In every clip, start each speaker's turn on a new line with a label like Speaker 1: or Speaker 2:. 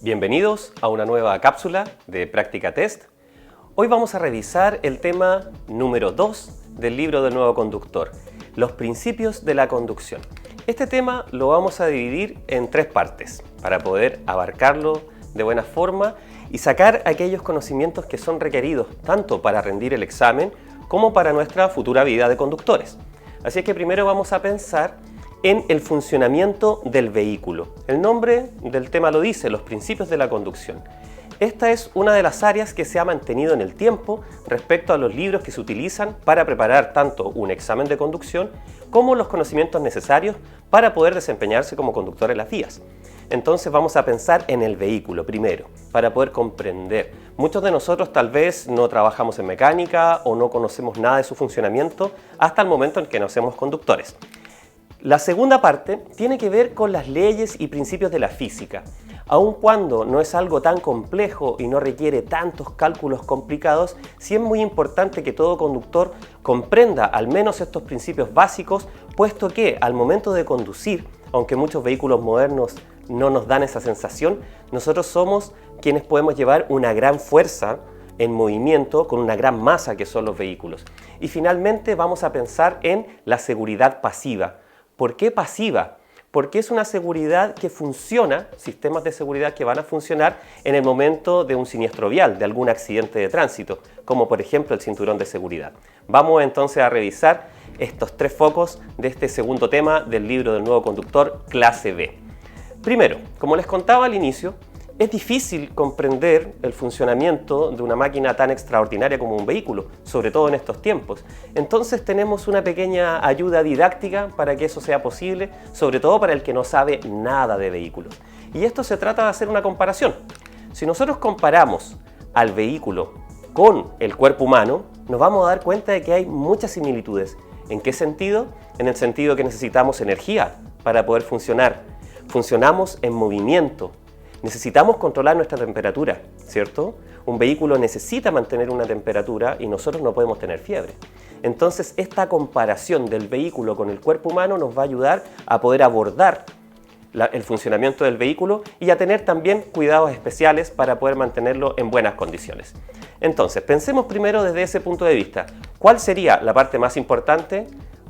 Speaker 1: Bienvenidos a una nueva cápsula de Práctica Test. Hoy vamos a revisar el tema número 2 del libro del nuevo conductor, los principios de la conducción. Este tema lo vamos a dividir en 3 partes para poder abarcarlo de buena forma y sacar aquellos conocimientos que son requeridos tanto para rendir el examen como para nuestra futura vida de conductores. Así es que primero vamos a pensar en el funcionamiento del vehículo. El nombre del tema lo dice, los principios de la conducción. Esta es una de las áreas que se ha mantenido en el tiempo respecto a los libros que se utilizan para preparar tanto un examen de conducción como los conocimientos necesarios para poder desempeñarse como conductor en las vías. Entonces vamos a pensar en el vehículo primero, para poder comprender. Muchos de nosotros tal vez no trabajamos en mecánica o no conocemos nada de su funcionamiento hasta el momento en que nos hacemos conductores. La segunda parte tiene que ver con las leyes y principios de la física. Aun cuando no es algo tan complejo y no requiere tantos cálculos complicados, sí es muy importante que todo conductor comprenda al menos estos principios básicos, puesto que al momento de conducir, aunque muchos vehículos modernos no nos dan esa sensación, nosotros somos quienes podemos llevar una gran fuerza en movimiento con una gran masa que son los vehículos. Y finalmente vamos a pensar en la seguridad pasiva. ¿Por qué pasiva? Porque es una seguridad que funciona, sistemas de seguridad que van a funcionar en el momento de un siniestro vial, de algún accidente de tránsito, como por ejemplo el cinturón de seguridad. Vamos entonces a revisar estos 3 focos de este segundo tema del libro del nuevo conductor, clase B. Primero, como les contaba al inicio, es difícil comprender el funcionamiento de una máquina tan extraordinaria como un vehículo, sobre todo en estos tiempos. Entonces tenemos una pequeña ayuda didáctica para que eso sea posible, sobre todo para el que no sabe nada de vehículos. Y esto se trata de hacer una comparación. Si nosotros comparamos al vehículo con el cuerpo humano, nos vamos a dar cuenta de que hay muchas similitudes. ¿En qué sentido? En el sentido que necesitamos energía para poder funcionar. Funcionamos en movimiento. Necesitamos controlar nuestra temperatura, ¿cierto? Un vehículo necesita mantener una temperatura y nosotros no podemos tener fiebre. Entonces, esta comparación del vehículo con el cuerpo humano nos va a ayudar a poder abordar el funcionamiento del vehículo y a tener también cuidados especiales para poder mantenerlo en buenas condiciones. Entonces, pensemos primero desde ese punto de vista. ¿Cuál sería la parte más importante?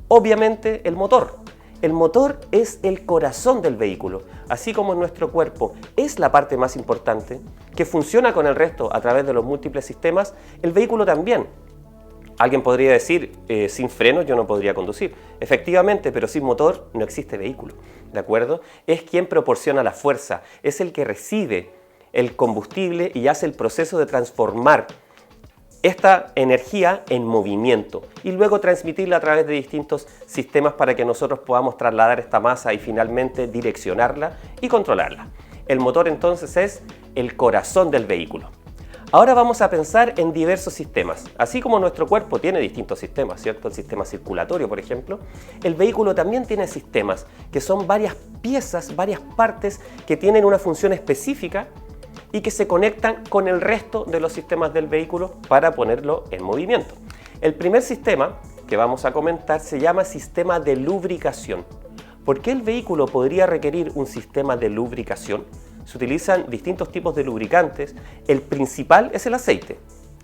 Speaker 1: Obviamente, el motor. El motor es el corazón del vehículo, así como nuestro cuerpo es la parte más importante, que funciona con el resto a través de los múltiples sistemas, el vehículo también. Alguien podría decir, sin frenos yo no podría conducir. Efectivamente, pero sin motor no existe vehículo, ¿de acuerdo? Es quien proporciona la fuerza, es el que recibe el combustible y hace el proceso de transformar esta energía en movimiento y luego transmitirla a través de distintos sistemas para que nosotros podamos trasladar esta masa y finalmente direccionarla y controlarla. El motor entonces es el corazón del vehículo. Ahora vamos a pensar en diversos sistemas. Así como nuestro cuerpo tiene distintos sistemas, ¿cierto? El sistema circulatorio, por ejemplo, el vehículo también tiene sistemas que son varias piezas, varias partes que tienen una función específica y que se conectan con el resto de los sistemas del vehículo para ponerlo en movimiento. El primer sistema que vamos a comentar se llama sistema de lubricación. ¿Por qué el vehículo podría requerir un sistema de lubricación? Se utilizan distintos tipos de lubricantes. El principal es el aceite.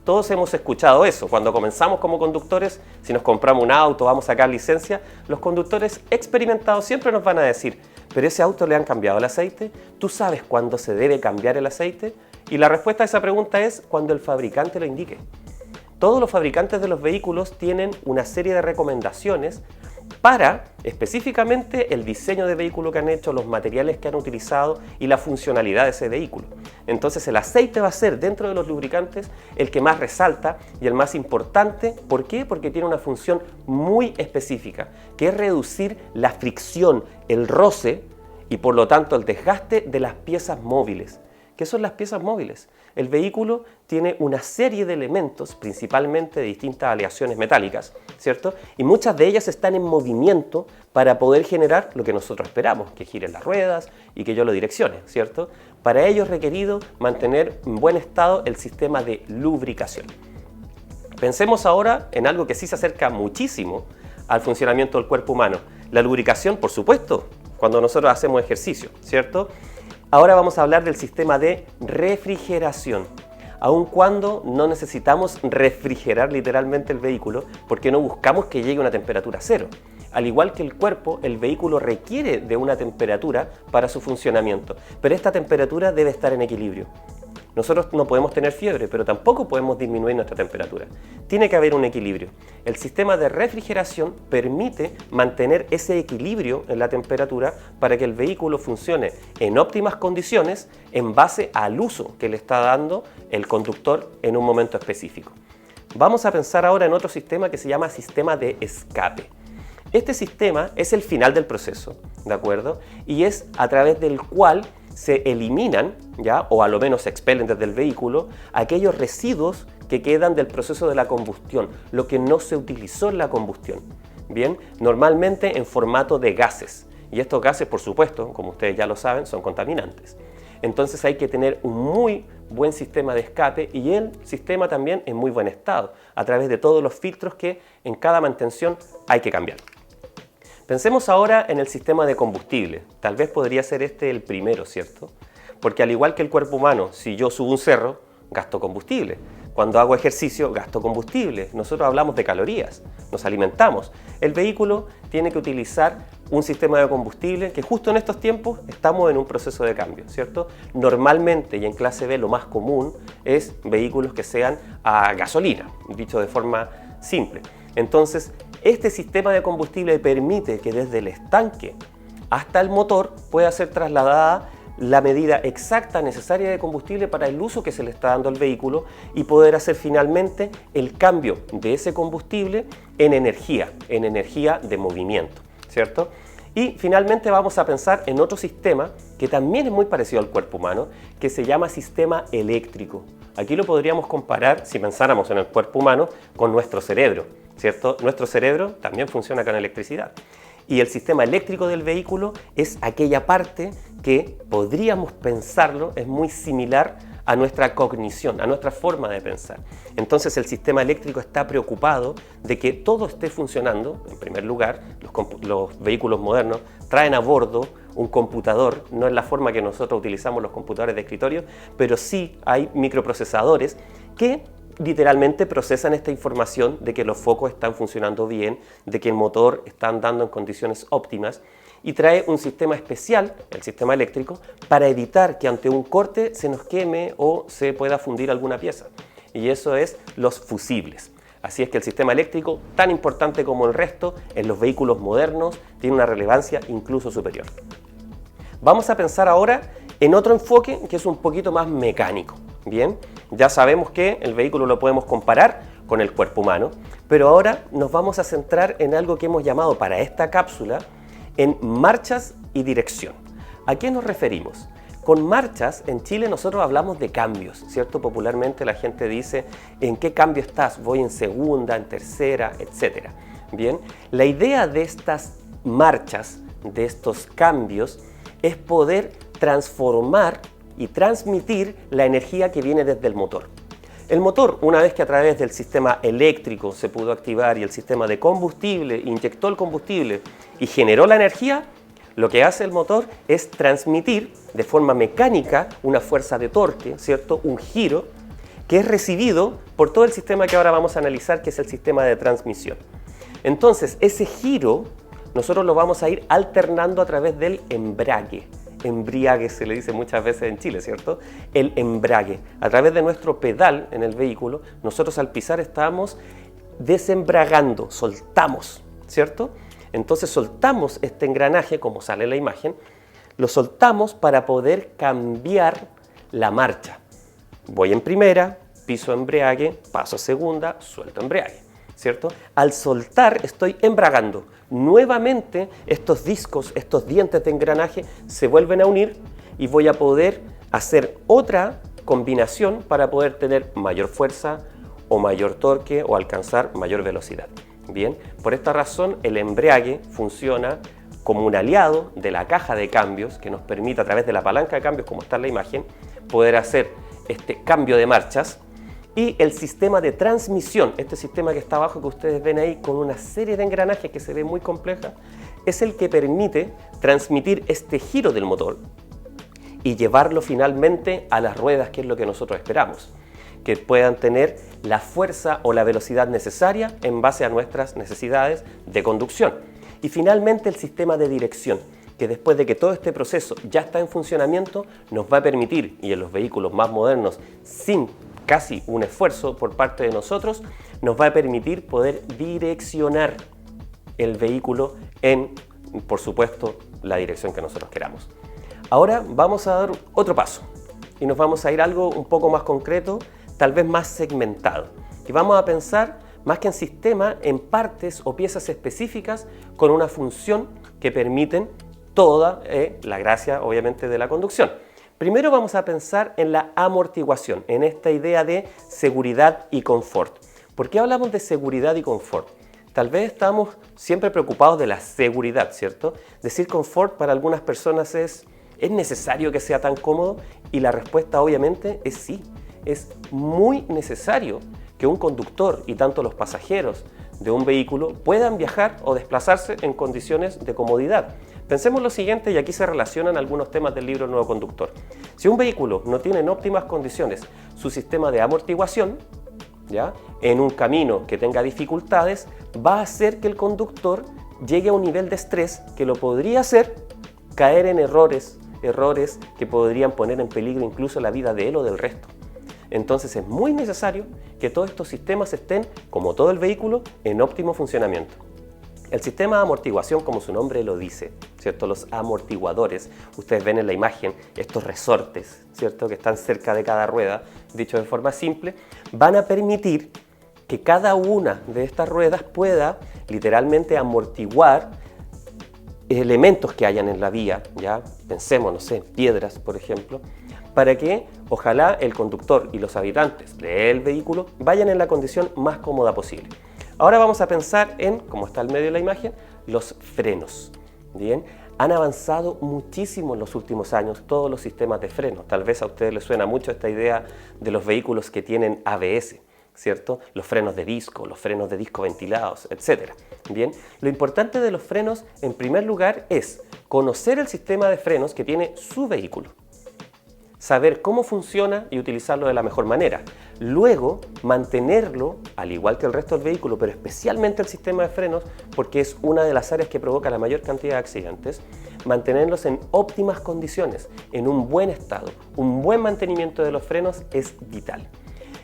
Speaker 1: Todos hemos escuchado eso. Cuando comenzamos como conductores, si nos compramos un auto, vamos a sacar licencia, los conductores experimentados siempre nos van a decir: ¿pero ese auto le han cambiado el aceite? ¿Tú sabes cuándo se debe cambiar el aceite? Y la respuesta a esa pregunta es cuando el fabricante lo indique. Todos los fabricantes de los vehículos tienen una serie de recomendaciones para específicamente el diseño de vehículo que han hecho, los materiales que han utilizado y la funcionalidad de ese vehículo. Entonces el aceite va a ser dentro de los lubricantes el que más resalta y el más importante. ¿Por qué? Porque tiene una función muy específica, que es reducir la fricción, el roce y por lo tanto el desgaste de las piezas móviles. ¿Qué son las piezas móviles? El vehículo tiene una serie de elementos, principalmente de distintas aleaciones metálicas, ¿cierto? Y muchas de ellas están en movimiento para poder generar lo que nosotros esperamos, que giren las ruedas y que yo lo direccione, ¿cierto? Para ello es requerido mantener en buen estado el sistema de lubricación. Pensemos ahora en algo que sí se acerca muchísimo al funcionamiento del cuerpo humano? La lubricación, por supuesto, cuando nosotros hacemos ejercicio, ¿cierto? Ahora vamos a hablar del sistema de refrigeración. Aun cuando no necesitamos refrigerar literalmente el vehículo, porque no buscamos que llegue a una temperatura cero. Al igual que el cuerpo, el vehículo requiere de una temperatura para su funcionamiento, pero esta temperatura debe estar en equilibrio. Nosotros no podemos tener fiebre, pero tampoco podemos disminuir nuestra temperatura. Tiene que haber un equilibrio. El sistema de refrigeración permite mantener ese equilibrio en la temperatura para que el vehículo funcione en óptimas condiciones en base al uso que le está dando el conductor en un momento específico. Vamos a pensar ahora en otro sistema que se llama sistema de escape. Este sistema es el final del proceso, ¿de acuerdo? Y es a través del cual se eliminan, ¿ya? O a lo menos se expelen desde el vehículo, aquellos residuos que quedan del proceso de la combustión, lo que no se utilizó en la combustión. Bien, normalmente en formato de gases. Y estos gases, por supuesto, como ustedes ya lo saben, son contaminantes. Entonces hay que tener un muy buen sistema de escape y el sistema también en muy buen estado, a través de todos los filtros que en cada mantención hay que cambiar. Pensemos ahora en el sistema de combustible. Tal vez podría ser este el primero, ¿cierto? Porque al igual que el cuerpo humano, si yo subo un cerro, gasto combustible. Cuando hago ejercicio, gasto combustible. Nosotros hablamos de calorías, nos alimentamos. El vehículo tiene que utilizar un sistema de combustible que justo en estos tiempos estamos en un proceso de cambio, ¿cierto? Normalmente y en clase B lo más común es vehículos que sean a gasolina, dicho de forma simple. Entonces, este sistema de combustible permite que desde el estanque hasta el motor pueda ser trasladada la medida exacta necesaria de combustible para el uso que se le está dando al vehículo y poder hacer finalmente el cambio de ese combustible en energía de movimiento, ¿cierto? Y finalmente vamos a pensar en otro sistema que también es muy parecido al cuerpo humano, que se llama sistema eléctrico. Aquí lo podríamos comparar, si pensáramos en el cuerpo humano, con nuestro cerebro, ¿cierto? Nuestro cerebro también funciona con electricidad. Y el sistema eléctrico del vehículo es aquella parte que podríamos pensarlo, es muy similar a nuestra cognición, a nuestra forma de pensar. Entonces el sistema eléctrico está preocupado de que todo esté funcionando. En primer lugar, los vehículos modernos traen a bordo un computador, no es la forma que nosotros utilizamos los computadores de escritorio, pero sí hay microprocesadores que literalmente procesan esta información de que los focos están funcionando bien, de que el motor está andando en condiciones óptimas y trae un sistema especial, el sistema eléctrico, para evitar que ante un corte se nos queme o se pueda fundir alguna pieza. Y eso es los fusibles. Así es que el sistema eléctrico, tan importante como el resto, en los vehículos modernos, tiene una relevancia incluso superior. Vamos a pensar ahora en otro enfoque que es un poquito más mecánico. Bien, ya sabemos que el vehículo lo podemos comparar con el cuerpo humano, pero ahora nos vamos a centrar en algo que hemos llamado para esta cápsula en marchas y dirección. ¿A qué nos referimos? Con marchas, en Chile nosotros hablamos de cambios, ¿cierto? Popularmente la gente dice, ¿en qué cambio estás? Voy en segunda, en tercera, etc. Bien, la idea de estas marchas, de estos cambios, es poder transformar y transmitir la energía que viene desde el motor. El motor, una vez que a través del sistema eléctrico se pudo activar y el sistema de combustible inyectó el combustible y generó la energía, lo que hace el motor es transmitir de forma mecánica una fuerza de torque, ¿cierto? Un giro que es recibido por todo el sistema que ahora vamos a analizar, que es el sistema de transmisión. Entonces, ese giro nosotros lo vamos a ir alternando a través del embrague. Embriague se le dice muchas veces en Chile, ¿cierto? El embrague. A través de nuestro pedal en el vehículo, nosotros al pisar estamos desembragando, soltamos, ¿cierto? Entonces soltamos este engranaje, como sale en la imagen, lo soltamos para poder cambiar la marcha. Voy en primera, piso embrague, paso a segunda, suelto embrague, ¿cierto? Al soltar estoy embragando. Nuevamente estos discos, estos dientes de engranaje se vuelven a unir y voy a poder hacer otra combinación para poder tener mayor fuerza o mayor torque o alcanzar mayor velocidad. Bien, por esta razón el embrague funciona como un aliado de la caja de cambios que nos permite a través de la palanca de cambios, como está en la imagen, poder hacer este cambio de marchas Y el sistema de transmisión, este sistema que está abajo que ustedes ven ahí con una serie de engranajes que se ve muy compleja, es el que permite transmitir este giro del motor y llevarlo finalmente a las ruedas, que es lo que nosotros esperamos, que puedan tener la fuerza o la velocidad necesaria en base a nuestras necesidades de conducción. Y finalmente el sistema de dirección, que después de que todo este proceso ya está en funcionamiento, nos va a permitir, y en los vehículos más modernos, sin casi un esfuerzo por parte de nosotros, nos va a permitir poder direccionar el vehículo en, por supuesto, la dirección que nosotros queramos. Ahora vamos a dar otro paso y nos vamos a ir a algo un poco más concreto, tal vez más segmentado. Y vamos a pensar, más que en sistema, en partes o piezas específicas con una función que permiten toda la gracia, obviamente, de la conducción. Primero vamos a pensar en la amortiguación, en esta idea de seguridad y confort. ¿Por qué hablamos de seguridad y confort? Tal vez estamos siempre preocupados de la seguridad, ¿cierto? Decir confort para algunas personas ¿es necesario que sea tan cómodo? Y la respuesta obviamente es sí. Es muy necesario que un conductor y tanto los pasajeros de un vehículo puedan viajar o desplazarse en condiciones de comodidad. Pensemos lo siguiente, y aquí se relacionan algunos temas del libro El Nuevo Conductor. Si un vehículo no tiene en óptimas condiciones su sistema de amortiguación, ¿ya?, en un camino que tenga dificultades, va a hacer que el conductor llegue a un nivel de estrés que lo podría hacer caer en errores que podrían poner en peligro incluso la vida de él o del resto. Entonces es muy necesario que todos estos sistemas estén, como todo el vehículo, en óptimo funcionamiento. El sistema de amortiguación, como su nombre lo dice, ¿cierto? Los amortiguadores, ustedes ven en la imagen estos resortes, ¿cierto?, que están cerca de cada rueda, dicho de forma simple, van a permitir que cada una de estas ruedas pueda literalmente amortiguar elementos que hayan en la vía, ya pensemos, no sé, piedras, por ejemplo, para que ojalá el conductor y los habitantes del vehículo vayan en la condición más cómoda posible. Ahora vamos a pensar en, como está al medio de la imagen, los frenos. Bien, han avanzado muchísimo en los últimos años todos los sistemas de frenos. Tal vez a ustedes les suena mucho esta idea de los vehículos que tienen ABS, ¿cierto? Los frenos de disco ventilados, etc. Bien, lo importante de los frenos, en primer lugar, es conocer el sistema de frenos que tiene su vehículo, saber cómo funciona y utilizarlo de la mejor manera. Luego, mantenerlo, al igual que el resto del vehículo, pero especialmente el sistema de frenos, porque es una de las áreas que provoca la mayor cantidad de accidentes, mantenerlos en óptimas condiciones, en un buen estado. Un buen mantenimiento de los frenos es vital.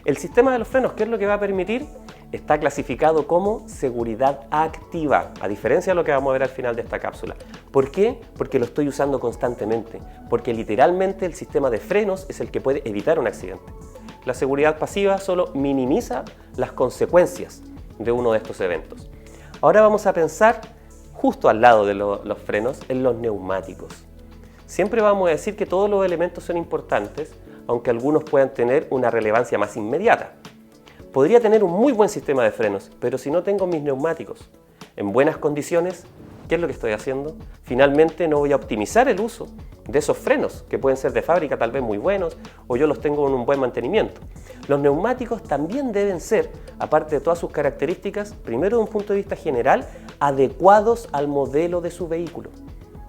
Speaker 1: El sistema de los frenos, ¿qué es lo que va a permitir? Está clasificado como seguridad activa, a diferencia de lo que vamos a ver al final de esta cápsula. ¿Por qué? Porque lo estoy usando constantemente, porque literalmente el sistema de frenos es el que puede evitar un accidente. La seguridad pasiva solo minimiza las consecuencias de uno de estos eventos. Ahora vamos a pensar, justo al lado de los frenos, en los neumáticos. Siempre vamos a decir que todos los elementos son importantes, aunque algunos puedan tener una relevancia más inmediata. Podría tener un muy buen sistema de frenos, pero si no tengo mis neumáticos en buenas condiciones, ¿qué es lo que estoy haciendo? Finalmente no voy a optimizar el uso de esos frenos, que pueden ser de fábrica tal vez muy buenos, o yo los tengo en un buen mantenimiento. Los neumáticos también deben ser, aparte de todas sus características, primero de un punto de vista general, adecuados al modelo de su vehículo.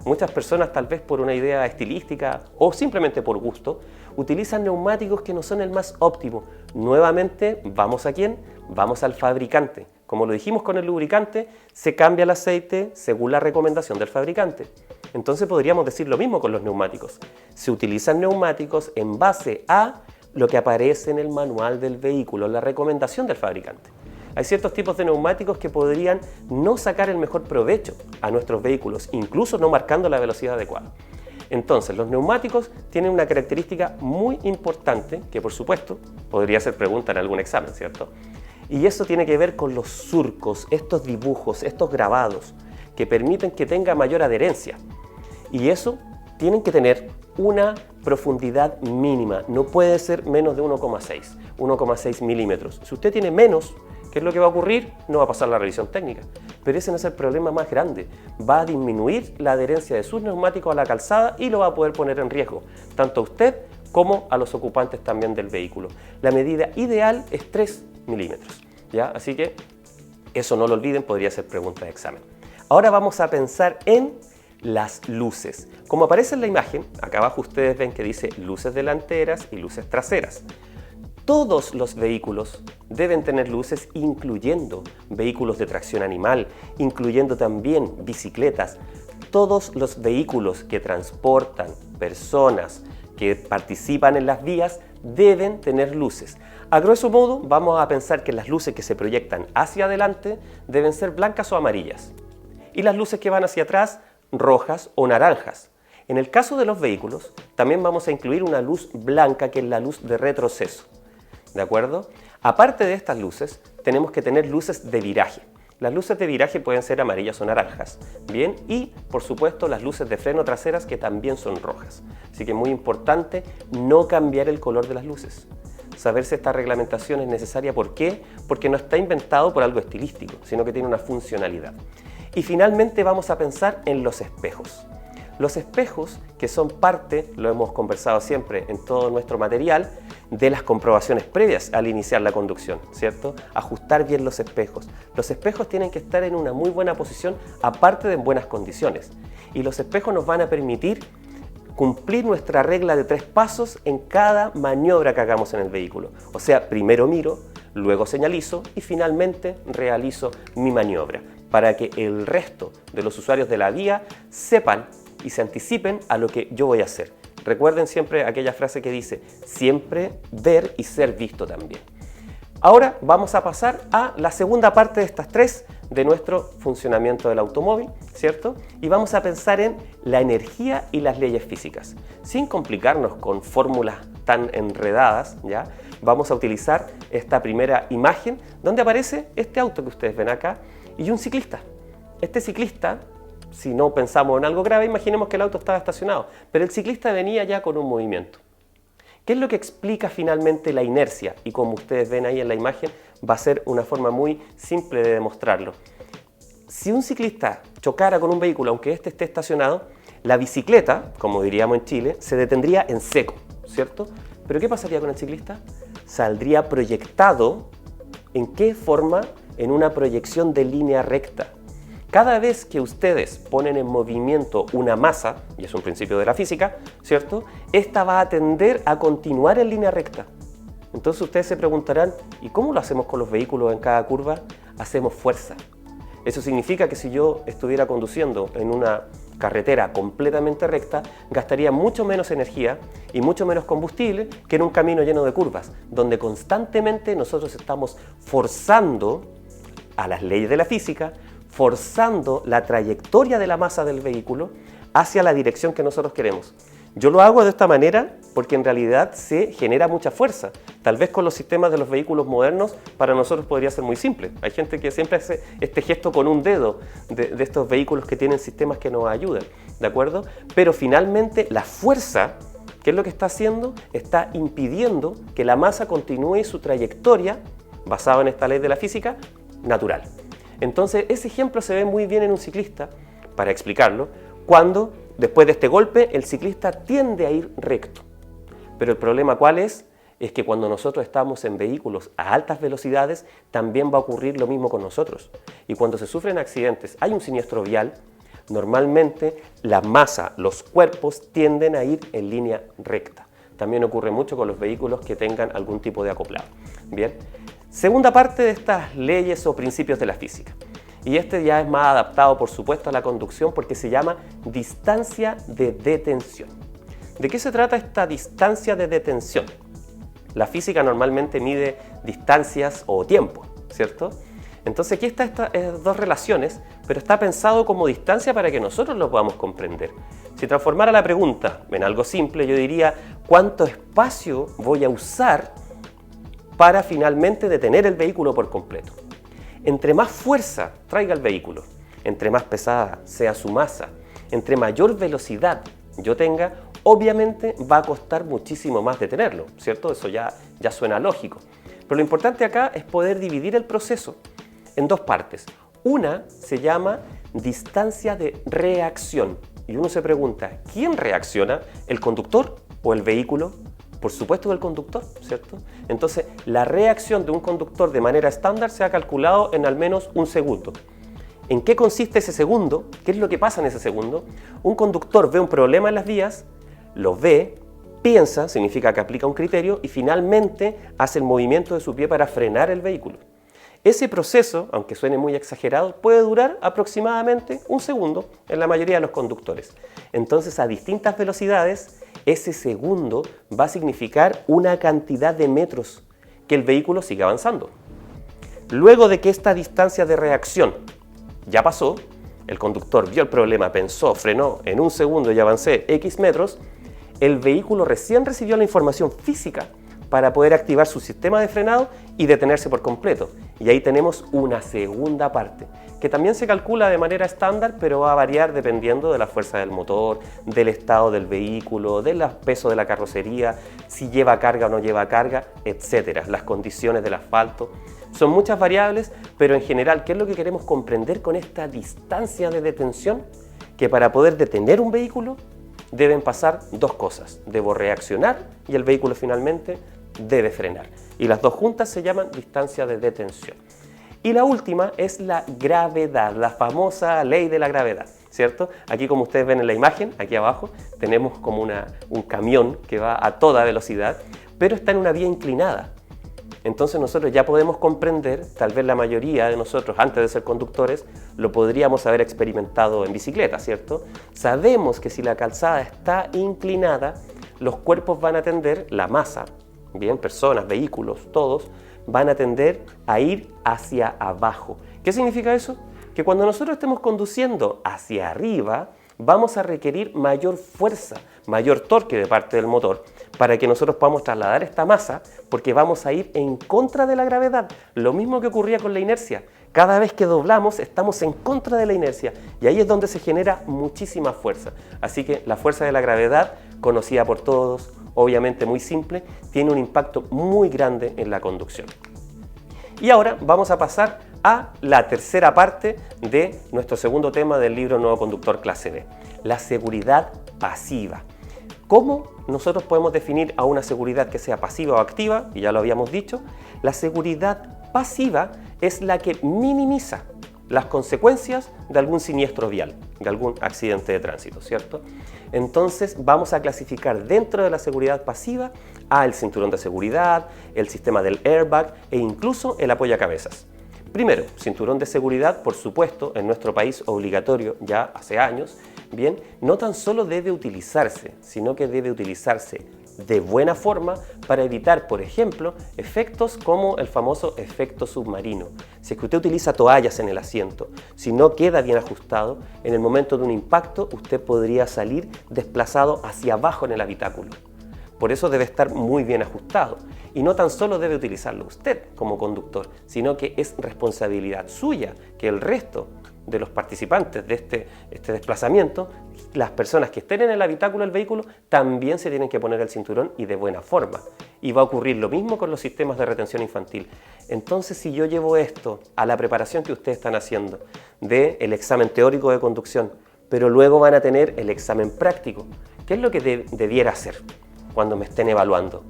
Speaker 1: Muchas personas, tal vez por una idea estilística o simplemente por gusto, utilizan neumáticos que no son el más óptimo. Nuevamente, ¿vamos a quién? Vamos al fabricante. Como lo dijimos con el lubricante, se cambia el aceite según la recomendación del fabricante. Entonces podríamos decir lo mismo con los neumáticos. Se utilizan neumáticos en base a lo que aparece en el manual del vehículo, la recomendación del fabricante. Hay ciertos tipos de neumáticos que podrían no sacar el mejor provecho a nuestros vehículos, incluso no marcando la velocidad adecuada. Entonces, los neumáticos tienen una característica muy importante, que por supuesto podría ser pregunta en algún examen, ¿cierto? Y eso tiene que ver con los surcos, estos dibujos, estos grabados, que permiten que tenga mayor adherencia. Y eso tienen que tener una profundidad mínima, no puede ser menos de 1,6 milímetros. Si usted tiene menos, ¿qué es lo que va a ocurrir? No va a pasar la revisión técnica. Pero ese no es el problema más grande. Va a disminuir la adherencia de sus neumáticos a la calzada y lo va a poder poner en riesgo, tanto a usted como a los ocupantes también del vehículo. La medida ideal es 3 milímetros, ¿ya? Así que eso no lo olviden, podría ser pregunta de examen. Ahora vamos a pensar en las luces. Como aparece en la imagen, acá abajo ustedes ven que dice luces delanteras y luces traseras. Todos los vehículos deben tener luces, incluyendo vehículos de tracción animal, incluyendo también bicicletas. Todos los vehículos que transportan personas, que participan en las vías, deben tener luces. A grosso modo, vamos a pensar que las luces que se proyectan hacia adelante deben ser blancas o amarillas. Y las luces que van hacia atrás, rojas o naranjas. En el caso de los vehículos, también vamos a incluir una luz blanca, que es la luz de retroceso. ¿De acuerdo? Aparte de estas luces, tenemos que tener luces de viraje. Las luces de viraje pueden ser amarillas o naranjas, ¿bien? Y, por supuesto, las luces de freno traseras, que también son rojas. Así que es muy importante no cambiar el color de las luces. Saber si esta reglamentación es necesaria. ¿Por qué? Porque no está inventado por algo estilístico, sino que tiene una funcionalidad. Y finalmente vamos a pensar en los espejos. Los espejos, que son parte, lo hemos conversado siempre en todo nuestro material, de las comprobaciones previas al iniciar la conducción, ¿cierto? Ajustar bien los espejos. Los espejos tienen que estar en una muy buena posición, aparte de en buenas condiciones. Y los espejos nos van a permitir cumplir nuestra regla de 3 pasos en cada maniobra que hagamos en el vehículo. O sea, primero miro, luego señalizo y finalmente realizo mi maniobra, para que el resto de los usuarios de la vía sepan y se anticipen a lo que yo voy a hacer. Recuerden siempre aquella frase que dice, siempre ver y ser visto también. Ahora vamos a pasar a la segunda parte de estas 3 de nuestro funcionamiento del automóvil, ¿cierto? Y vamos a pensar en la energía y las leyes físicas. Sin complicarnos con fórmulas tan enredadas, ¿ya? Vamos a utilizar esta primera imagen donde aparece este auto que ustedes ven acá y un ciclista. Este ciclista, si no pensamos en algo grave, imaginemos que el auto estaba estacionado, pero el ciclista venía ya con un movimiento. ¿Qué es lo que explica finalmente la inercia? Y como ustedes ven ahí en la imagen, va a ser una forma muy simple de demostrarlo. Si un ciclista chocara con un vehículo, aunque éste esté estacionado, la bicicleta, como diríamos en Chile, se detendría en seco, ¿cierto? ¿Pero qué pasaría con el ciclista? Saldría proyectado. ¿En qué forma? En una proyección de línea recta. Cada vez que ustedes ponen en movimiento una masa, y es un principio de la física, ¿cierto? Esta va a tender a continuar en línea recta. Entonces ustedes se preguntarán, ¿y cómo lo hacemos con los vehículos en cada curva? Hacemos fuerza. Eso significa que si yo estuviera conduciendo en una carretera completamente recta, gastaría mucho menos energía y mucho menos combustible que en un camino lleno de curvas, donde constantemente nosotros estamos forzando a las leyes de la física, forzando la trayectoria de la masa del vehículo hacia la dirección que nosotros queremos. Yo lo hago de esta manera porque en realidad se genera mucha fuerza. Tal vez con los sistemas de los vehículos modernos para nosotros podría ser muy simple. Hay gente que siempre hace este gesto con un dedo de estos vehículos que tienen sistemas que nos ayudan, ¿de acuerdo? Pero finalmente la fuerza, ¿qué es lo que está haciendo? Está impidiendo que la masa continúe su trayectoria, basada en esta ley de la física, natural. Entonces ese ejemplo se ve muy bien en un ciclista, para explicarlo, cuando después de este golpe el ciclista tiende a ir recto. Pero el problema ¿cuál es? Es que cuando nosotros estamos en vehículos a altas velocidades también va a ocurrir lo mismo con nosotros. Y cuando se sufren accidentes, hay un siniestro vial, normalmente la masa, los cuerpos tienden a ir en línea recta. También ocurre mucho con los vehículos que tengan algún tipo de acoplado. Bien. Segunda parte de estas leyes o principios de la física. Y este ya es más adaptado, por supuesto, a la conducción porque se llama distancia de detención. ¿De qué se trata esta distancia de detención? La física normalmente mide distancias o tiempo, ¿cierto? Entonces aquí están estas dos relaciones, pero está pensado como distancia para que nosotros lo podamos comprender. Si transformara la pregunta en algo simple, yo diría, ¿cuánto espacio voy a usar para finalmente detener el vehículo por completo? Entre más fuerza traiga el vehículo, entre más pesada sea su masa, entre mayor velocidad yo tenga, obviamente va a costar muchísimo más detenerlo, ¿cierto? Eso ya suena lógico. Pero lo importante acá es poder dividir el proceso en 2 partes. Una se llama distancia de reacción. Y uno se pregunta, ¿quién reacciona? ¿El conductor o el vehículo? Por supuesto del conductor, ¿cierto? Entonces, la reacción de un conductor de manera estándar se ha calculado en al menos un segundo. ¿En qué consiste ese segundo? ¿Qué es lo que pasa en ese segundo? Un conductor ve un problema en las vías, lo ve, piensa, significa que aplica un criterio, y finalmente hace el movimiento de su pie para frenar el vehículo. Ese proceso, aunque suene muy exagerado, puede durar aproximadamente un segundo en la mayoría de los conductores. Entonces, a distintas velocidades, ese segundo va a significar una cantidad de metros que el vehículo sigue avanzando. Luego de que esta distancia de reacción ya pasó, el conductor vio el problema, pensó, frenó, en un segundo y avancé X metros, el vehículo recién recibió la información física para poder activar su sistema de frenado y detenerse por completo. Y ahí tenemos una segunda parte, que también se calcula de manera estándar, pero va a variar dependiendo de la fuerza del motor, del estado del vehículo, del peso de la carrocería, si lleva carga o no lleva carga, etc. Las condiciones del asfalto. Son muchas variables, pero en general, ¿qué es lo que queremos comprender con esta distancia de detención? Que para poder detener un vehículo deben pasar dos cosas. Debo reaccionar y el vehículo finalmente debe frenar. Y las dos juntas se llaman distancia de detención. Y la última es la gravedad, la famosa ley de la gravedad, ¿cierto? Aquí, como ustedes ven en la imagen, aquí abajo, tenemos como un camión que va a toda velocidad, pero está en una vía inclinada. Entonces nosotros ya podemos comprender, tal vez la mayoría de nosotros antes de ser conductores, lo podríamos haber experimentado en bicicleta, ¿cierto? Sabemos que si la calzada está inclinada, los cuerpos van a tender, la masa, bien, personas, vehículos, todos, van a tender a ir hacia abajo. ¿Qué significa eso? Que cuando nosotros estemos conduciendo hacia arriba, vamos a requerir mayor fuerza, mayor torque de parte del motor para que nosotros podamos trasladar esta masa, porque vamos a ir en contra de la gravedad. Lo mismo que ocurría con la inercia. Cada vez que doblamos estamos en contra de la inercia y ahí es donde se genera muchísima fuerza. Así que la fuerza de la gravedad, conocida por todos, obviamente muy simple, tiene un impacto muy grande en la conducción. Y ahora vamos a pasar a la tercera parte de nuestro segundo tema del libro Nuevo Conductor Clase B, la seguridad pasiva. ¿Cómo nosotros podemos definir a una seguridad que sea pasiva o activa? Y ya lo habíamos dicho, la seguridad pasiva es la que minimiza las consecuencias de algún siniestro vial, de algún accidente de tránsito, ¿cierto? Entonces vamos a clasificar dentro de la seguridad pasiva al cinturón de seguridad, el sistema del airbag e incluso el apoyacabezas. Primero, cinturón de seguridad, por supuesto, en nuestro país obligatorio ya hace años, bien, no tan solo debe utilizarse, sino que debe utilizarse de buena forma para evitar, por ejemplo, efectos como el famoso efecto submarino. Si es que usted utiliza toallas en el asiento, si no queda bien ajustado, en el momento de un impacto usted podría salir desplazado hacia abajo en el habitáculo. Por eso debe estar muy bien ajustado. Y no tan solo debe utilizarlo usted como conductor, sino que es responsabilidad suya que el resto de los participantes de este desplazamiento, las personas que estén en el habitáculo del vehículo, también se tienen que poner el cinturón y de buena forma. Y va a ocurrir lo mismo con los sistemas de retención infantil. Entonces, si yo llevo esto a la preparación que ustedes están haciendo del examen teórico de conducción, pero luego van a tener el examen práctico, ¿qué es lo que debiera hacer cuando me estén evaluando?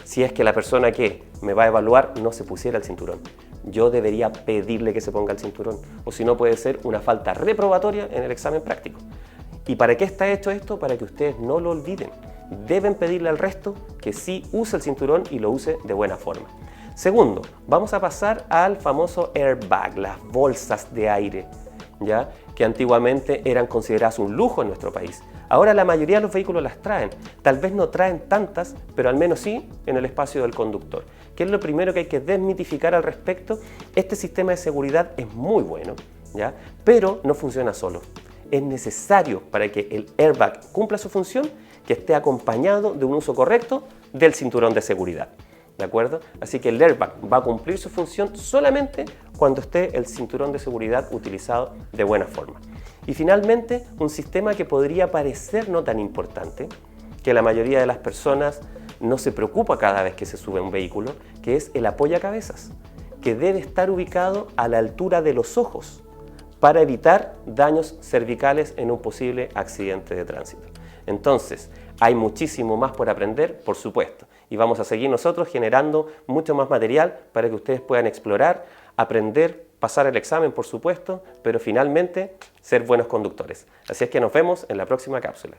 Speaker 1: Si es que la persona que me va a evaluar no se pusiera el cinturón, yo debería pedirle que se ponga el cinturón, o si no puede ser una falta reprobatoria en el examen práctico. ¿Y para qué está hecho esto? Para que ustedes no lo olviden. Deben pedirle al resto que sí use el cinturón y lo use de buena forma. Segundo, vamos a pasar al famoso airbag, las bolsas de aire, ¿ya? Que antiguamente eran consideradas un lujo en nuestro país. Ahora la mayoría de los vehículos las traen. Tal vez no traen tantas, pero al menos sí en el espacio del conductor. ¿Qué es lo primero que hay que desmitificar al respecto? Este sistema de seguridad es muy bueno, ¿ya? Pero no funciona solo. Es necesario para que el airbag cumpla su función que esté acompañado de un uso correcto del cinturón de seguridad. ¿De acuerdo? Así que el airbag va a cumplir su función solamente cuando esté el cinturón de seguridad utilizado de buena forma. Y finalmente, un sistema que podría parecer no tan importante, que la mayoría de las personas no se preocupa cada vez que se sube a un vehículo, que es el apoyacabezas, que debe estar ubicado a la altura de los ojos para evitar daños cervicales en un posible accidente de tránsito. Entonces, hay muchísimo más por aprender, por supuesto, y vamos a seguir nosotros generando mucho más material para que ustedes puedan explorar, aprender, pasar el examen, por supuesto, pero finalmente ser buenos conductores. Así es que nos vemos en la próxima cápsula.